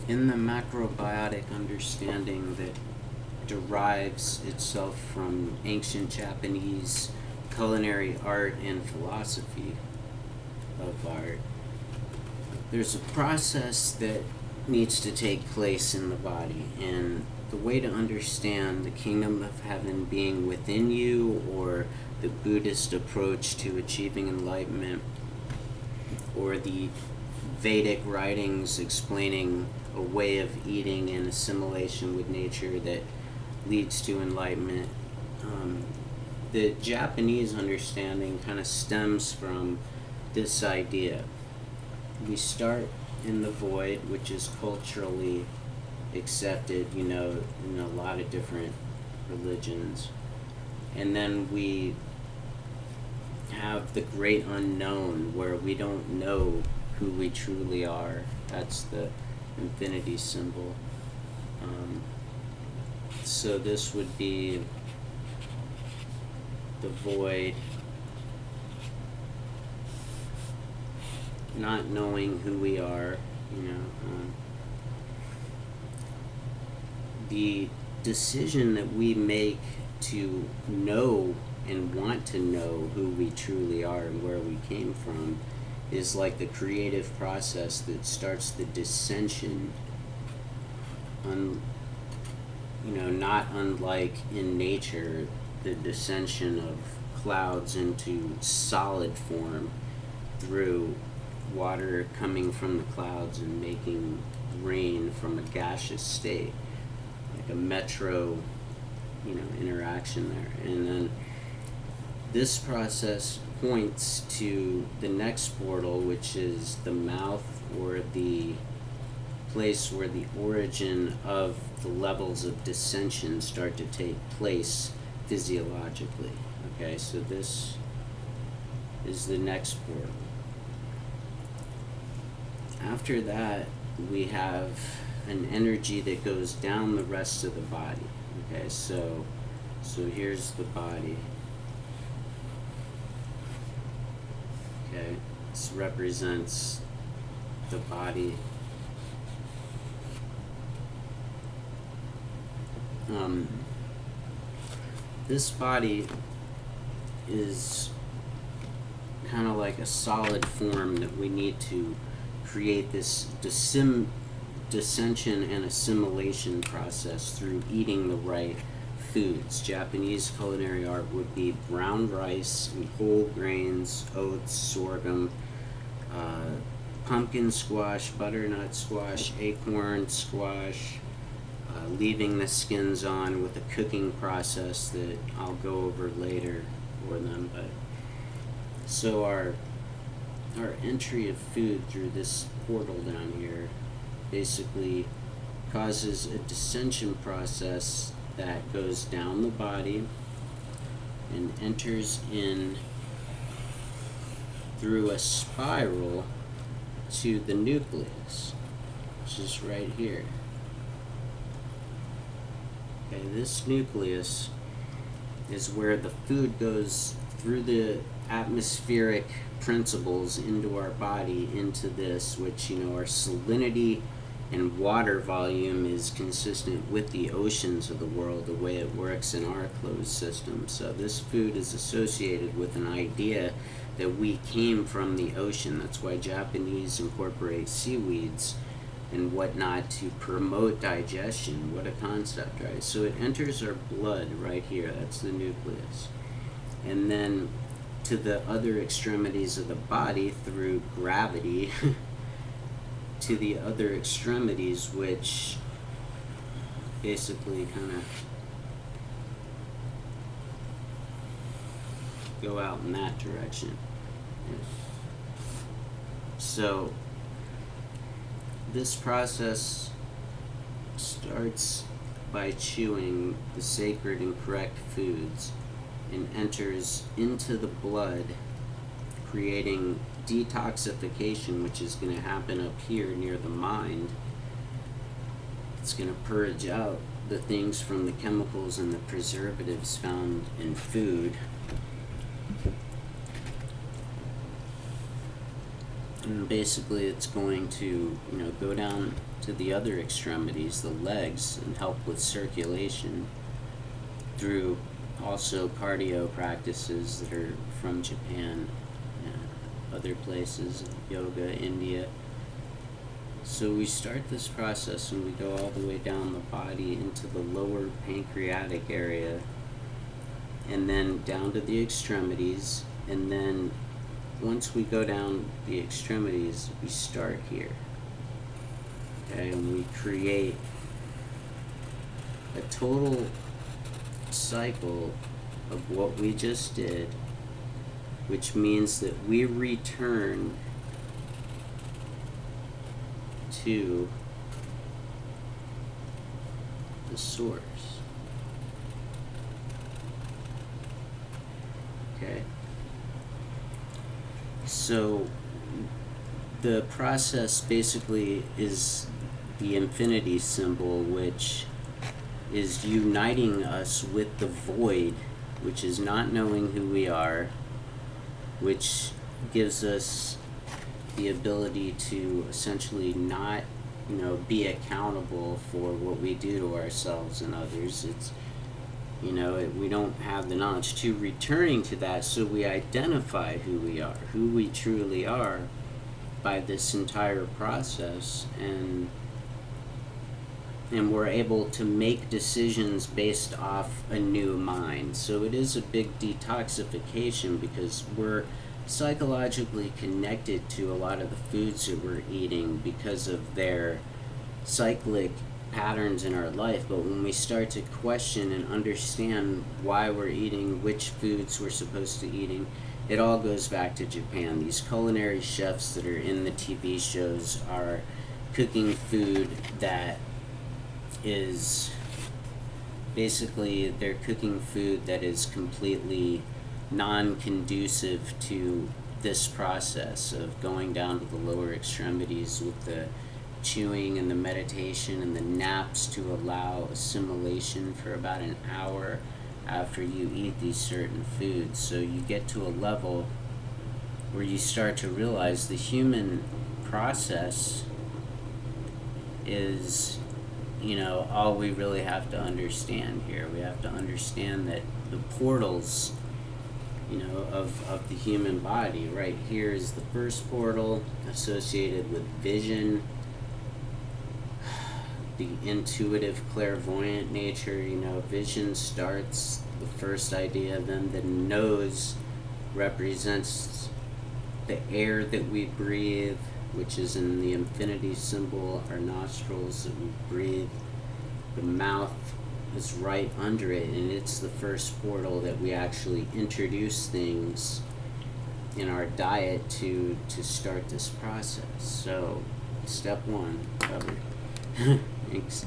In the macrobiotic understanding that derives itself from ancient Japanese culinary art and philosophy of art, there's a process that needs to take place in the body, and the way to understand the kingdom of heaven being within you, or the Buddhist approach to achieving enlightenment, or the Vedic writings explaining a way of eating and assimilation with nature that leads to enlightenment. The Japanese understanding kind of stems from this idea. We start in the void, which is culturally accepted, in a lot of different religions. And then we have the great unknown, where we don't know who we truly are. That's the infinity symbol. So this would be the void, not knowing who we are, the decision that we make to know and want to know who we truly are and where we came from is like the creative process that starts the dissension, not unlike in nature, the dissension of clouds into solid form through water coming from the clouds and making rain from a gaseous state, like a metro, interaction there. And then this process points to the next portal, which is the mouth, or the place where the origin of the levels of dissension start to take place physiologically. Okay, so this is the next portal. After that, we have an energy that goes down the rest of the body. Okay, so here's the body. Okay, this represents the body. This body is kind of like a solid form that we need to create this dissension and assimilation process through eating the right foods. Japanese culinary art would be brown rice and whole grains, oats, sorghum, pumpkin squash, butternut squash, acorn squash, leaving the skins on with a cooking process that I'll go over later for them. But so our entry of food through this portal down here basically causes a dissension process that goes down the body and enters in through a spiral to the nucleus, which is right here. Okay, this nucleus is where the food goes through the atmospheric principles into our body, into this, which, our salinity and water volume is consistent with the oceans of the world, the way it works in our closed system. So this food is associated with an idea that we came from the ocean. That's why Japanese incorporate seaweeds and whatnot to promote digestion. What a concept, right? So it enters our blood right here. That's the nucleus. And then to the other extremities of the body through gravity to the other extremities, which basically kind of go out in that direction. So this process starts by chewing the sacred and correct foods and enters into the blood, creating detoxification, which is going to happen up here near the mind. It's going to purge out the things from the chemicals and the preservatives found in food. And And basically it's going to, go down to the other extremities, the legs, and help with circulation through also cardio practices that are from Japan and other places, yoga, India. So we start this process and we go all the way down the body into the lower pancreatic area, and then down to the extremities, and then once we go down the extremities, we start here. Okay, and we create a total cycle of what we just did, which means that we return to the source. Okay? So the process basically is the infinity symbol, which is uniting us with the void, which is not knowing who we are, which gives us the ability to essentially not, be accountable for what we do to ourselves and others. It's, we don't have the knowledge to returning to that, so we identify who we are, who we truly are, by this entire process, and we're able to make decisions based off a new mind. So it is a big detoxification because we're psychologically connected to a lot of the foods that we're eating because of their cyclic patterns in our life. But when we start to question and understand why we're eating which foods we're supposed to eating, it all goes back to Japan. These culinary chefs that are in the TV shows are cooking food that is basically, they're cooking food that is completely non-conducive to this process of going down to the lower extremities with the chewing and the meditation and the naps to allow assimilation for about an hour after you eat these certain foods. So you get to a level where you start to realize the human process is, all we really have to understand here. We have to understand that the portals, of the human body, right here is the first portal associated with vision, the intuitive, clairvoyant nature. Vision starts the first idea, then the nose represents the air that we breathe, which is in the infinity symbol, our nostrils that we breathe. The mouth is right under it, and it's the first portal that we actually introduce things in our diet to start this process. So, step one covered. Thanks.